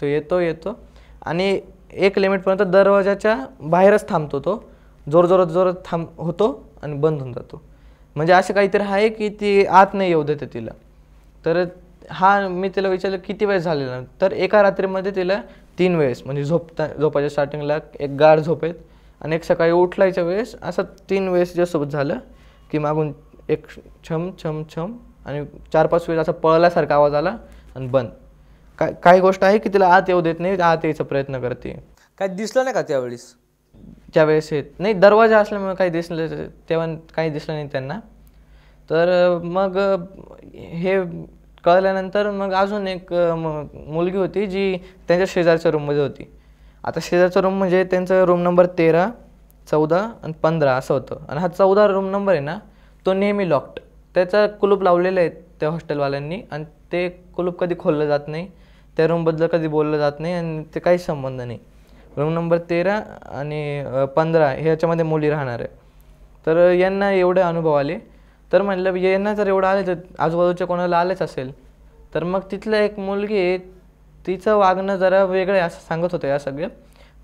तो येतो आणि एक लिमिटपर्यंत दरवाजाच्या बाहेरच थांबतो तो, जोरात होतो आणि बंद होऊन जातो. म्हणजे असं काहीतरी आहे की ती आत नाही येऊ देते तिला. तर मी तिला विचारलं किती वेळेस झालेला, तर एका रात्रीमध्ये तिला 3 वेळेस, म्हणजे झोपायच्या स्टार्टिंगला एक गाढ झोपेत आणि एक सकाळी उठलायच्या वेळेस, असं 3 वेळेस ज्यासोबत झालं की मागून एक छम छम छम आणि 4-5 वेळेस असा पळल्यासारखा आवाज आला आणि बंद. काही गोष्ट आहे की तिला आत येऊ देत नाही, आत यायचा प्रयत्न करते. काय दिसलं नाही का त्यावेळेस? त्यावेळेस येत नाही, दरवाजा असल्यामुळे काही दिसलं तेव्हा काही दिसलं नाही त्यांना. तर मग हे कळल्यानंतर मग अजून एक मुलगी होती जी त्यांच्या शेजारच्या रूममध्ये होती. आता शेजारचा रूम म्हणजे त्यांचा रूम नंबर 13, 14 आणि 15 असं होतं. आणि हा 14 रूम नंबर आहे ना, तो नेहमी लॉक्ड, त्याचा कुलूप लावलेलं आहे त्या हॉस्टेलवाल्यांनी आणि ते कुलूप कधी खोललं जात नाही, त्या रूमबद्दल कधी बोललं जात नाही आणि ते काहीच संबंध नाही. रूम नंबर 13 आणि 15 ह्याच्यामध्ये मुली राहणार आहे. तर यांना एवढे अनुभव आले, तर म्हटलं यांना जर एवढं आले तर आजूबाजूच्या कोणाला आलेच असेल. तर मग तिथलं एक मुलगी आहे, तिचं वागणं जरा वेगळं आहे असं सांगत होतं या सगळं.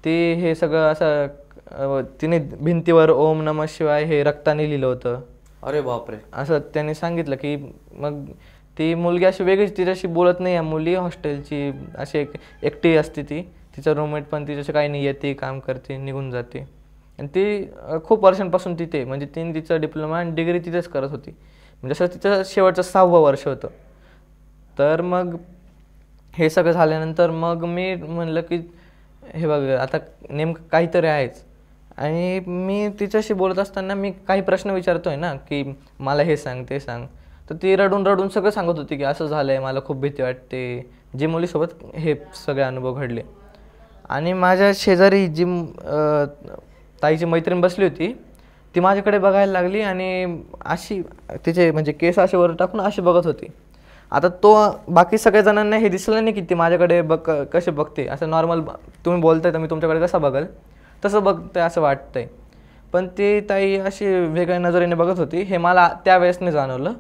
ती हे सगळं असं तिने भिंतीवर ओम नमः शिवाय हे रक्ताने लिहिलं होतं. अरे बापरे. असं त्यांनी सांगितलं की मग ती मुलगी अशी वेगळीच, तिच्याशी बोलत नाही. या मुली हॉस्टेलची अशी एकटी असते ती, तिचा रूममेट पण तिच्याशी काही नाही, येते काम करते निघून जाते. आणि ती खूप वर्षांपासून तिथे, म्हणजे तिने तिचा डिप्लोमा आणि डिग्री तिथेच करत होती, म्हणजे असं तिचं शेवटचं 6वं वर्ष होतं. तर मग हे सगळं झाल्यानंतर मग मी म्हणलं की हे बघ आता नेमकं काहीतरी आहेच. आणि मी तिच्याशी बोलत असताना मी काही प्रश्न विचारतोय ना की मला हे सांग ते सांग, तर ती रडून सगळं सांगत होती की असं झालं आहे, मला खूप भीती वाटते, जी मुलीसोबत हे सगळे अनुभव घडले. आणि माझ्या शेजारी जी ताईची मैत्रीण बसली होती, ती माझ्याकडे बघायला लागली आणि अशी तिचे म्हणजे केस असे वर टाकून अशी बघत होती. आता बाकी सगळ्या जणांना हे दिसलं नाही की ती माझ्याकडे कसे बघते, असं नॉर्मल तुम्ही बोलताय तर मी तुमच्याकडे कसं बघल तसं बघते असं वाटतंय. पण ती ताई अशी वेगळ्या नजरेने बघत होती, हे मला त्यावेळेस नाही जाणवलं.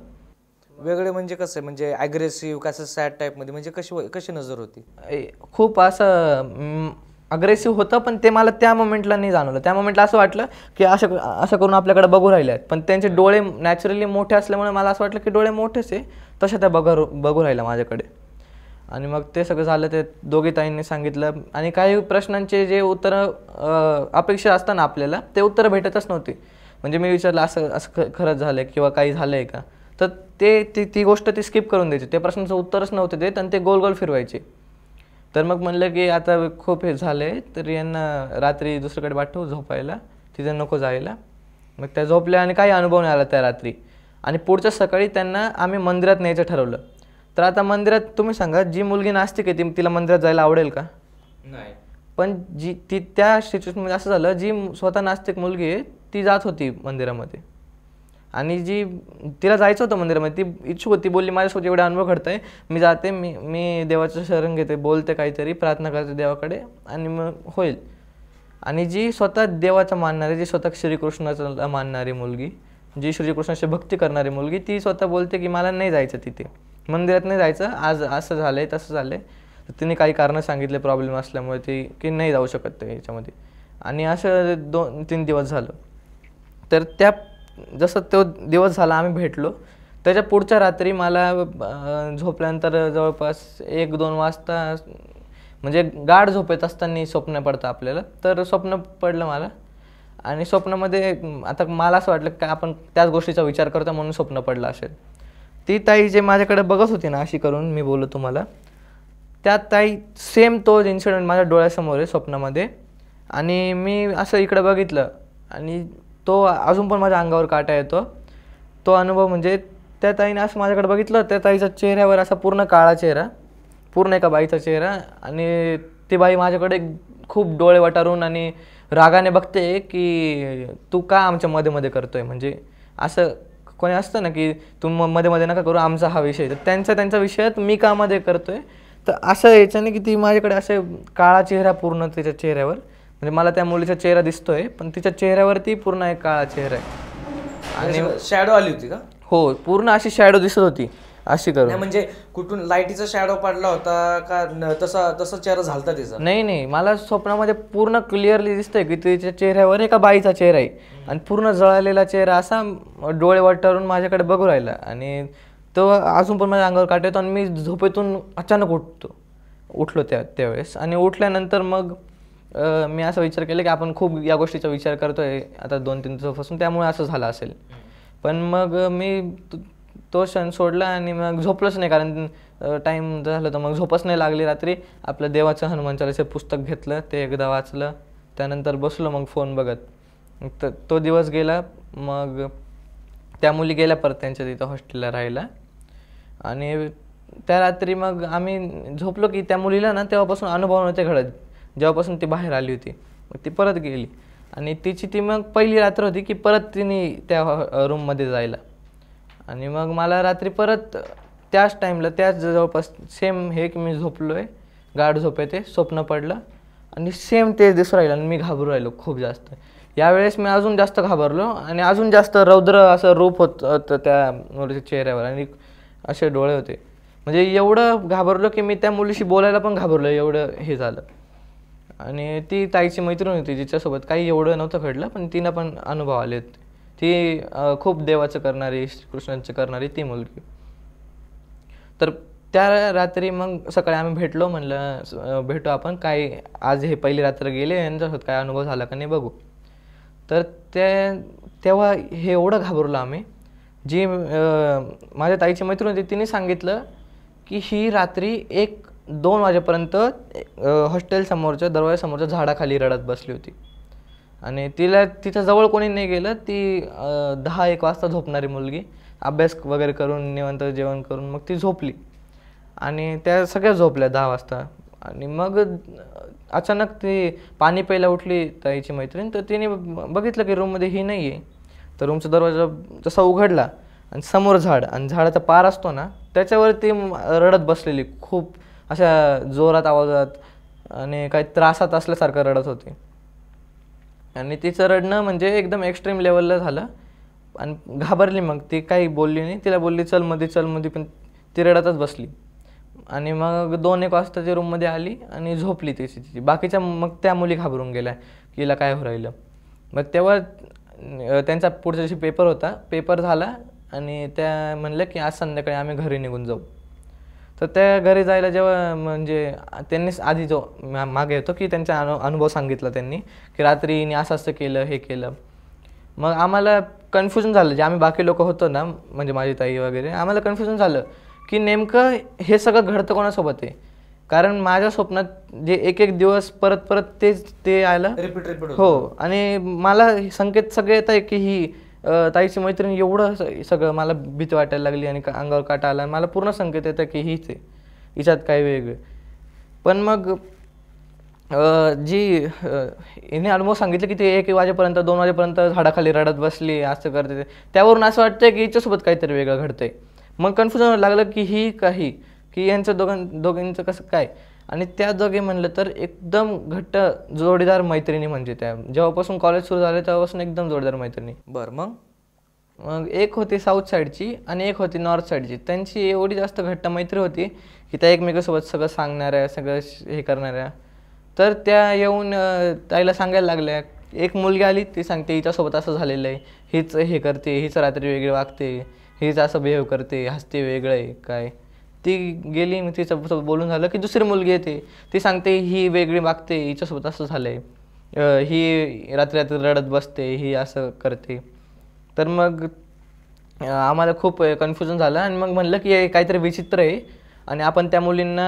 वेगळे म्हणजे कसं, म्हणजे ॲग्रेसिव्ह कसं सॅड टाईपमध्ये, म्हणजे कशी नजर होती? खूप असं अग्रेसिव्ह होतं, पण ते मला त्या मोमेंटला नाही जाणवलं. त्या मोमेंटला असं वाटलं की असं करून आपल्याकडे बघू राहिले आहेत, पण त्यांचे डोळे नॅचरली मोठे असल्यामुळे मला असं वाटलं की डोळे मोठेच आहे, तशा त्या बघू राहिल्या माझ्याकडे. आणि मग ते सगळं झालं, ते दोघी ताईंनी सांगितलं. आणि काही प्रश्नांचे जे उत्तरं अपेक्षा असताना आपल्याला ते उत्तरं भेटतच नव्हती. म्हणजे मी विचारलं असं खरंच झालं आहे किंवा काही झालं आहे का, तर ती गोष्ट ती स्किप करून द्यायची, ते प्रश्नाचं उत्तरच नव्हते देत आणि ते गोल फिरवायचे. तर मग म्हणलं की आता खूप हे झालं आहे, तर यांना रात्री दुसरीकडे पाठवू झोपायला, तिथे नको जायला. मग त्या झोपल्या आणि काही अनुभव नाही आला त्या रात्री. आणि पुढच्या सकाळी त्यांना आम्ही मंदिरात न्यायचं ठरवलं. तर आता मंदिरात तुम्ही सांगा, जी मुलगी नास्तिक आहे तिला मंदिरात जायला आवडेल का? नाही. पण त्या सिच्युएशनमध्ये असं झालं, जी स्वतः नास्तिक मुलगी आहे ती जात होती मंदिरामध्ये. आणि जी तिला जायचं होतं मंदिरामध्ये, ती इच्छुक होती, बोलली माझ्यासोबत एवढा अनुभव घडत आहे, मी जाते, मी देवाचं शरण घेते, बोलते काहीतरी, प्रार्थना करते देवाकडे आणि मग होईल. आणि जी स्वतः देवाचं मानणारी, जी स्वतः श्रीकृष्णाचं मानणारी मुलगी, जी श्रीकृष्णाची भक्ती करणारी मुलगी, ती स्वतः बोलते की मला नाही जायचं तिथे, मंदिरात नाही जायचं, आज असं झालं आहे तसं झालं आहे. तर तिने काही कारणं सांगितले प्रॉब्लेम असल्यामुळे ती की नाही जाऊ शकत ते याच्यामध्ये. आणि असं 2-3 दिवस झालं. तर जसं तो दिवस झाला आम्ही भेटलो, त्याच्या पुढच्या रात्री मला झोपल्यानंतर जवळपास 1-2 वाजता, म्हणजे गाढ झोपेत असताना स्वप्न पडतं आपल्याला, तर स्वप्न पडलं मला. आणि स्वप्नामध्ये आता मला असं वाटलं की आपण त्याच गोष्टीचा विचार करतो म्हणून स्वप्न पडलं असेल. ती ताई जे माझ्याकडे बघत होती ना अशी करून, मी बोललो तुम्हाला, त्या ताई सेम तो इन्सिडेंट माझ्या डोळ्यासमोर आहे स्वप्नामध्ये. आणि मी असं इकडं बघितलं आणि तो अजून पण माझ्या अंगावर काटा येतो तो अनुभव. म्हणजे त्या ताईने असं माझ्याकडे बघितलं, त्या ताईच्या चेहऱ्यावर असा पूर्ण काळा चेहरा, पूर्ण एका बाईचा चेहरा, आणि ती बाई माझ्याकडे खूप डोळे वटारून आणि रागाने बघते की तू का आमच्या मध्ये करतोय. म्हणजे असं कोणी असतं ना की तू मध्ये नका करू, आमचा हा विषय, तर त्यांच्या विषयात मी का मध्ये करतोय. तर असं याच्याने की ती माझ्याकडे असे काळा चेहरा पूर्ण तिच्या चेहऱ्यावर, म्हणजे मला त्या मुलीचा चेहरा दिसतोय पण तिच्या चेहऱ्यावरती पूर्ण एक काळा चेहरा आहे. आणि शॅडो आली होती का? हो, पूर्ण अशी शॅडो दिसत होती. अशी करू. नाही म्हणजे कुठून लाईटीचा शॅडो पडला होता का तसा चेहरा झालता तिचा? नाही, मला स्वप्नामध्ये पूर्ण क्लिअरली दिसतंय की तिच्या चेहऱ्यावर एका बाईचा चेहरा आहे आणि पूर्ण जळालेला चेहरा असा डोळे वाटारून माझ्याकडे बघू राहिला. आणि तो अजून पण माझ्या अंगावर काटा येतो आणि मी झोपेतून अचानक उठलो त्यावेळेस. आणि उठल्यानंतर मग मी असा विचार केला की आपण खूप या गोष्टीचा विचार करतोय आता 2-3 दिवसापासून, त्यामुळे असं झालं असेल. पण मग मी तो क्षण सोडला आणि मग झोपलोच नाही, कारण टाईम झालं तर मग झोपच नाही लागली रात्री. आपलं देवाचं हनुमान चालीसा पुस्तक घेतलं, ते एकदा वाचलं, त्यानंतर बसलो मग फोन बघत. तर तो दिवस गेला. मग त्या मुली गेल्या परत त्यांच्या तिथं हॉस्टेलला राहायला. आणि त्या रात्री मग आम्ही झोपलो की त्या मुलीला ना तेव्हापासून अनुभव नव्हते घडत, जेव्हापासून ती बाहेर आली होती. मग ती परत गेली आणि ती मग पहिली रात्र होती की परत तिने त्या रूममध्ये जायला. आणि मग मला रात्री परत त्याच टाईमला त्याच जवळपास सेम हे की मी झोपलो आहे, गाढ झोप येते, स्वप्न पडलं आणि सेम तेच दिसून राहिलं आणि मी घाबरू राहिलो खूप जास्त. यावेळेस मी अजून जास्त घाबरलो आणि अजून जास्त रौद्र असं रूप होतं त्या मुलीच्या चेहऱ्यावर आणि असे डोळे होते. म्हणजे एवढं घाबरलो की मी त्या मुलीशी बोलायला पण घाबरलो, एवढं हे झालं. आणि ती ताईची मैत्रीण होती जिच्यासोबत काही एवढं नव्हतं घडलं, पण तिनं पण अनुभव आले. ती खूप देवाचं करणारी, श्रीकृष्णांचं करणारी ती मुलगी. तर त्या रात्री मग सकाळी आम्ही भेटलो, म्हणलं भेटू आपण, काय आज हे पहिली रात्र गेले यांच्यासोबत काय अनुभव झाला का नाही बघू. तर तेव्हा हे एवढं घाबरलो आम्ही. जी माझ्या ताईची मैत्रीण होती तिने सांगितलं की ही रात्री 1-2 वाजेपर्यंत हॉस्टेलसमोरच्या दरवाजासमोरच्या झाडाखाली रडत बसली होती. आणि तिच्या जवळ कोणी नाही गेलं. ती 10-1 वाजता झोपणारी मुलगी, अभ्यास वगैरे करून निवांत जेवण करून मग ती झोपली. आणि त्या सगळ्या झोपल्या 10 वाजता. आणि मग अचानक ती पाणी प्यायला उठली ताईची मैत्रीण. तर तिने बघितलं की रूममध्ये ही नाही आहे. तर रूमचा दरवाजा जसा उघडला आणि समोर झाड आणि झाडाचा पार असतो ना, त्याच्यावर ती रडत बसलेली, खूप अशा जोरात आवाजात आणि काही त्रासात असल्यासारखं रडत होती. आणि तिचं रडणं म्हणजे एकदम एक्स्ट्रीम लेवलला झालं. आणि घाबरली, मग ती काही बोलली नाही. तिला बोलली चल मध्ये, पण ती रडतच बसली. आणि मग 2-1 वाजता ती रूममध्ये आली आणि झोपली तिची. बाकीच्या मग त्या मुली घाबरून गेल्या की हिला काय हो राहिलं. मग तेव्हा त्यांचा पुढच्या दिवशी पेपर होता. पेपर झाला आणि त्या म्हणल्या की आज संध्याकाळी आम्ही घरी निघून जाऊ. तर त्या घरी जायला जेव्हा म्हणजे त्यांनीच आधी जो मागे येतो की त्यांचा अनुभव सांगितला त्यांनी की रात्री असं केलं, हे केलं. मग आम्हाला कन्फ्युजन झालं, जे आम्ही बाकी लोक होतो ना, म्हणजे माझी ताई वगैरे, आम्हाला कन्फ्युजन झालं की नेमकं हे सगळं घडतं कोणासोबत आहे. कारण माझ्या स्वप्नात जे एक दिवस परत ते आलं रिपीट हो. आणि मला संकेत सगळे येत आहे की ही ताईची मैत्रीण, एवढं सगळं मला भीती वाटायला लागली आणि अंगावर काटा आला. मला पूर्ण संकेत येतं की हीच आहे, हिच्यात काय वेगळं. पण मग हिने अनुभव सांगितलं की ते 1 वाजेपर्यंत 2 वाजेपर्यंत झाडाखाली रडत बसली, असं करते. त्यावरून असं वाटतंय की हिच्यासोबत काहीतरी वेगळं घडतंय. मग कन्फ्युजन लागलं की ही काही की यांचं दोघांचं कसं काय. आणि त्या दोघे म्हणलं तर एकदम घट्ट जोडीदार मैत्रिणी, म्हणजे त्या जेव्हापासून कॉलेज सुरू झालं तेव्हापासून एकदम जोडीदार मैत्रिणी. बरं. मग एक होती साऊथ साईडची आणि एक होती नॉर्थ साईडची. त्यांची एवढी जास्त घट्ट मैत्री होती की त्या एकमेकांसोबत सगळं सांगणाऱ्या, सगळं हे करणाऱ्या. तर त्या येऊन ताईला सांगायला लागल्या. एक मुलगी आली, ती सांगते हिच्यासोबत असं झालेलं आहे, हीच हे करते, हीच रात्री वेगळी वागते, हीच असं बिहेव करते, हसते वेगळं आहे काय. ती गेली, मग तिच्यासोबत बोलून झालं की दुसरी मुलगी येते, ती सांगते ही वेगळी वागते, हिच्यासोबत असं झालं आहे, ही रात्री रडत बसते, ही असं करते. तर मग आम्हाला खूप कन्फ्युजन झालं आणि मग म्हणलं की हे काहीतरी विचित्र आहे आणि आपण त्या मुलींना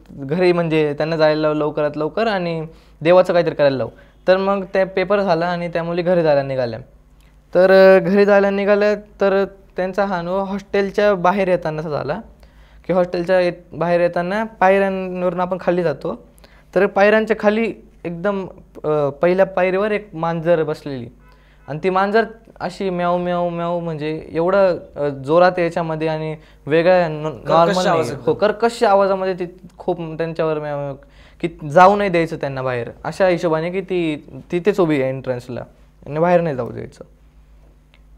घरी, म्हणजे त्यांना जायला लावू लवकरात लवकर आणि देवाचं काहीतरी करायला लावू. तर मग त्या पेपर झाला आणि त्या मुली घरी जायला निघाल्या. तर घरी जायला निघाल्या तर त्यांचा हा अनुभव हॉस्टेलच्या बाहेर येतानाचा झाला की हॉस्टेलच्या बाहेर येताना पायऱ्यांवरून आपण खाली जातो. तर पायऱ्यांच्या खाली एकदम पहिल्या पायरीवर एक मांजर बसलेली आणि ती मांजर अशी म्याऊ म्याऊ म्याऊ, म्हणजे एवढं जोरात याच्यामध्ये आणि वेगळ्या नॉर्मल कर्कश आवाजामध्ये ती खूप त्यांच्यावर म्याऊ की जाऊ नाही द्यायचं त्यांना बाहेर, अशा हिशोबाने की ती तिथेच उभी आहे एंट्रन्सला आणि बाहेर नाही जाऊ द्यायचं.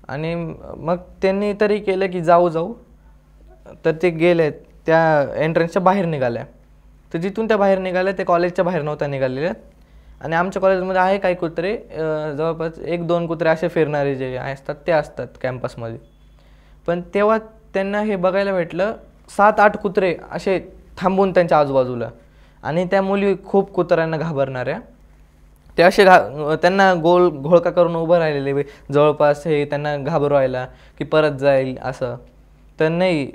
आणि मग त्यांनी तरी केलं की जाऊ तर ते गेले त्या एंट्रन्सच्या बाहेर निघाल्या. तर जिथून त्या बाहेर निघाल्या ते कॉलेजच्या बाहेर नव्हत्या निघालेल्या. आणि आमच्या कॉलेजमध्ये आहे काही कुत्रे, जवळपास 1-2 कुत्रे असे फिरणारे जे असतात ते असतात कॅम्पसमध्ये. पण तेव्हा त्यांना हे बघायला भेटलं 7-8 कुत्रे असे थांबून त्यांच्या आजूबाजूला, आणि त्या मुली खूप कुत्र्यांना घाबरणाऱ्या. ते असे त्यांना गोल घोळका करून उभं राहिलेले जवळपास, हे त्यांना घाबरवायला की परत जाईल असं. तर नाही,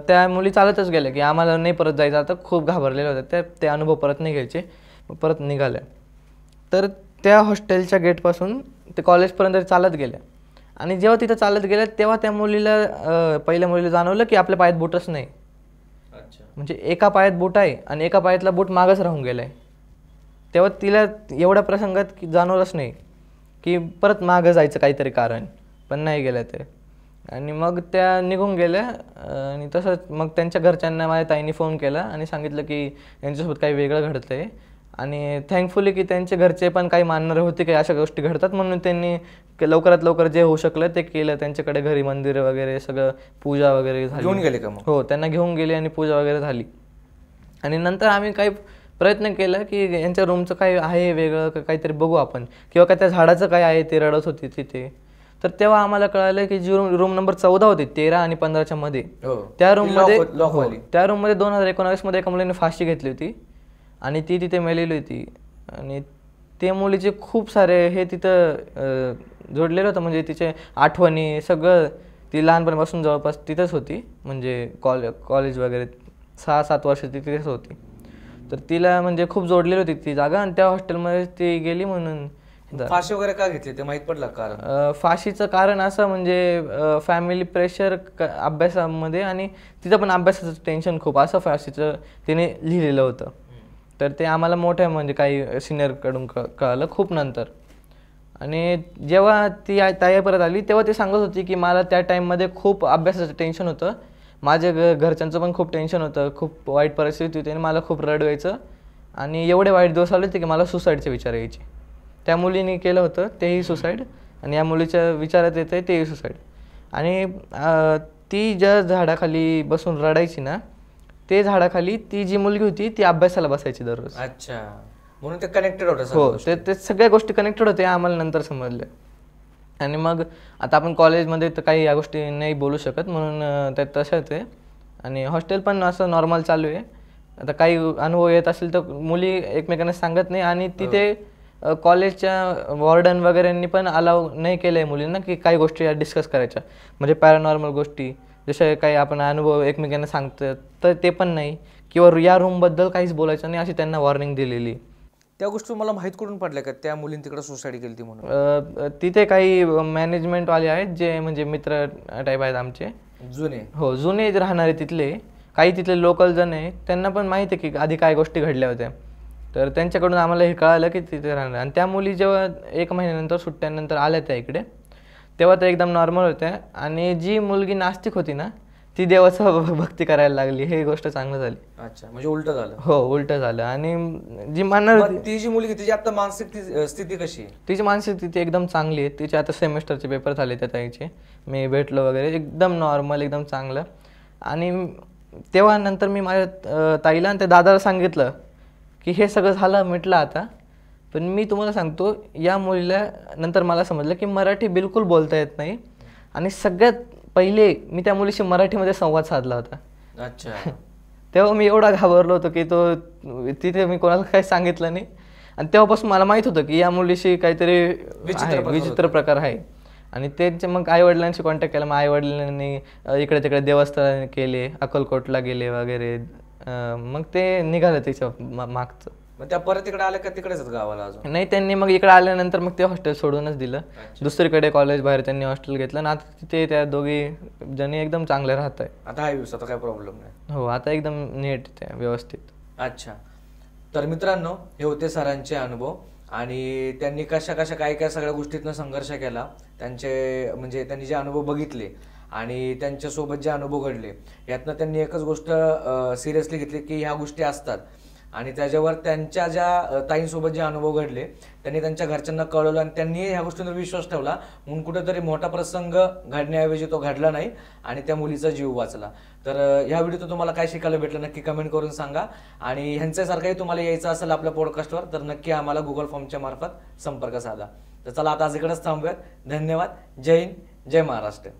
त्या मुली चालतच गेल्या की आम्हाला नाही परत जायचं, आता खूप घाबरलेल्या होत्या ते अनुभव परत नाही घ्यायचे, परत निघाल्या. तर त्या हॉस्टेलच्या गेटपासून ते कॉलेजपर्यंत चालत गेल्या. आणि जेव्हा तिथं चालत गेल्या तेव्हा त्या मुलीला पहिल्या मुलीला जाणवलं की आपल्या पायात बूटच नाही. म्हणजे एका पायात बूट आहे आणि एका पायातला बूट मागच राहून गेला आहे. तेव्हा तिला एवढ्या प्रसंगात की जाणवलंच नाही की परत मागं जायचं काहीतरी कारण, पण नाही गेल्या ते. आणि मग त्या निघून गेल्या. आणि तसंच मग त्यांच्या घरच्यांना माझ्या ताईने फोन केला आणि सांगितलं की यांच्यासोबत काही वेगळं घडतं आहे. आणि थँकफुली की त्यांचे घरचे पण काही मानणारे होते की अशा गोष्टी घडतात, म्हणून त्यांनी लवकरात लवकर जे होऊ शकलं ते केलं. त्यांच्याकडे घरी मंदिर वगैरे सगळं पूजा वगैरे झाली. घेऊन गेले का मग? हो, त्यांना घेऊन गेले आणि पूजा वगैरे झाली. आणि नंतर आम्ही काही प्रयत्न केला की यांच्या रूमचं काय आहे वेगळं का काहीतरी बघू आपण, किंवा काय त्या झाडाचं काय आहे, ते रडत होती तिथे. तर तेव्हा आम्हाला कळालं की जी रूम नंबर 14 होती 13 आणि 15च्या मध्ये, त्या रूममध्ये 2019 मध्ये एका मुलीने फाशी घेतली होती आणि ती तिथे मेलेली होती. आणि ते मुलीचे खूप सारे हे तिथं जोडलेलं होतं, म्हणजे तिचे आठवणी सगळं. ती लहानपणापासून जवळपास तिथंच होती, म्हणजे कॉलेज वगैरे 6-7 वर्ष ती तिथेच होती. तर तिला म्हणजे खूप जोडलेली होती ती जागा, आणि त्या हॉस्टेलमध्ये ती गेली. म्हणून फाशी वगैरे का घेतली ते माहीत पडलं कारण? फाशीचं कारण असं म्हणजे फॅमिली प्रेशर अभ्यासामध्ये, आणि तिथं पण अभ्यासाचं टेन्शन खूप, असं फाशीचं तिने लिहिलेलं होतं. तर ते आम्हाला मोठ्या म्हणजे काही सिनियरकडून कळालं खूप नंतर. आणि जेव्हा ती ताई परत आली तेव्हा ती सांगत होती की मला त्या टाईममध्ये खूप अभ्यासाचं टेन्शन होतं, माझ्या घरच्यांचं पण खूप टेन्शन होतं, खूप वाईट परिस्थिती होती आणि मला खूप रड व्हायचं. आणि एवढे वाईट दिवस आले होते की मला सुसाईडचे विचार यायचे. त्या मुलीने केलं होतं तेही सुसाईड, आणि या मुलीच्या विचारात येतं आहे तेही सुसाईड. आणि ती ज्या झाडाखाली बसून रडायची ना, ते झाडाखाली ती जी मुलगी होती ती अभ्यासाला बसायची दररोज. अच्छा, म्हणून ते कनेक्टेड होतं. हो, ते सगळ्या गोष्टी कनेक्टेड होत्या, आम्हाला नंतर समजल्या. आणि मग आता आपण कॉलेजमध्ये तर काही या गोष्टी नाही बोलू शकत, म्हणून त्यात तशाच आहे. आणि हॉस्टेल पण असं नॉर्मल चालू आहे. आता काही अनुभव येत असेल तर मुली एकमेकांना सांगत नाही, आणि तिथे कॉलेजच्या वॉर्डन वगैरेंनी पण अलाव नाही केलं आहे मुलींना की काही गोष्टी डिस्कस करायच्या, म्हणजे पॅरानॉर्मल गोष्टी जसे काही आपण अनुभव एकमेकांना सांगतो तर ते पण नाही, किंवा या रूमबद्दल काहीच बोलायचं नाही अशी त्यांना वॉर्निंग दिलेली. त्या गोष्टी मला माहीत करून पडल्या का त्या मुलींनी तिकडे सुसाईड केली ती म्हणून? तिथे काही मॅनेजमेंटवाले आहेत जे म्हणजे मित्र टाईप आहेत आमचे जुने. हो, जुने राहणारे तिथले, काही तिथले लोकल जण आहे, त्यांना पण माहिती आहे की आधी काय गोष्टी घडल्या होत्या. तर त्यांच्याकडून आम्हाला हे कळालं की तिथे राहणार. आणि त्या मुली जेव्हा 1 महिन्यानंतर सुट्ट्यानंतर आल्या त्या इकडे, तेव्हा त्या एकदम नॉर्मल होत्या. आणि जी मुलगी नास्तिक होती ना, ती देवाचं भक्ती करायला लागली. हे गोष्ट चांगलं झाली. अच्छा, म्हणजे उलट झालं. हो, उलट झालं. आणि जी मानणार होती ती जी मुलगी, तिची आता मानसिक स्थिती कशी आहे? तिची मानसिक स्थिती एकदम चांगली आहे. तिचे आता सेमेस्टरचे पेपर झाले त्या ताईचे, मी भेटलो वगैरे, एकदम नॉर्मल, एकदम चांगलं. आणि तेव्हा नंतर मी माझ्या ताईला आणि त्या दादाला सांगितलं की हे सगळं झालं, मिटलं आता. पण मी तुम्हाला सांगतो, या मुलीला नंतर मला समजलं की मराठी बिलकुल बोलता येत नाही. आणि सगळ्यात पहिले मी त्या मुलीशी मराठीमध्ये संवाद साधला होता. अच्छा. तेव्हा मी एवढा घाबरलो होतो की तिथे मी कोणाला काही सांगितलं नाही. आणि तेव्हापासून मला माहीत होतं की या मुलीशी काहीतरी विचित्र प्रकार आहे. आणि त्यांचे मग आईवडिलांशी कॉन्टॅक्ट केला. मग आईवडिलांनी इकडे तिकडे देवस्थान केले, अक्कलकोटला गेले वगैरे. मग ते निघालं त्याच्या मागचं. मग त्या परत इकडे आल्या का तिकडेच गावाला अजून? नाही, त्यांनी मग इकडे आल्यानंतर मग ते हॉस्टेल सोडूनच दिलं. दुसरीकडे कॉलेज बाहेर त्यांनी हॉस्टेल घेतलं आणि आता तिथे त्या दोघी जणी एकदम चांगल्या राहत आहे. आता आहे आता काही प्रॉब्लेम नाही? हो, आता एकदम नीट ते व्यवस्थित. अच्छा. तर मित्रांनो, हे होते सरांचे अनुभव, आणि त्यांनी कशा काय सगळ्या गोष्टीतनं संघर्ष केला. त्यांचे म्हणजे त्यांनी जे अनुभव बघितले आणि त्यांच्यासोबत जे अनुभव घडले, यातनं त्यांनी एकच गोष्ट सिरियसली घेतली की ह्या गोष्टी असतात आणि त्याच्यावर त्यांच्या ज्या ताईंसोबत जे अनुभव घडले त्यांनी त्यांच्या घरच्यांना कळवलं आणि त्यांनी ह्या गोष्टींवर विश्वास ठेवला, म्हणून कुठेतरी मोठा प्रसंग घडण्याऐवजी तो घडला नाही आणि त्या मुलीचा जीव वाचला. तर ह्या व्हिडिओतून तुम्हाला काय शिकायला भेटलं नक्की कमेंट करून सांगा. आणि ह्यांच्यासारखंही तुम्हाला यायचं असेल आपल्या पॉडकास्टवर तर नक्की आम्हाला गुगल फॉर्मच्या मार्फत संपर्क साधा. तर चला आता आज इकडेच थांबूयात. धन्यवाद. जय हिंद, जय महाराष्ट्र.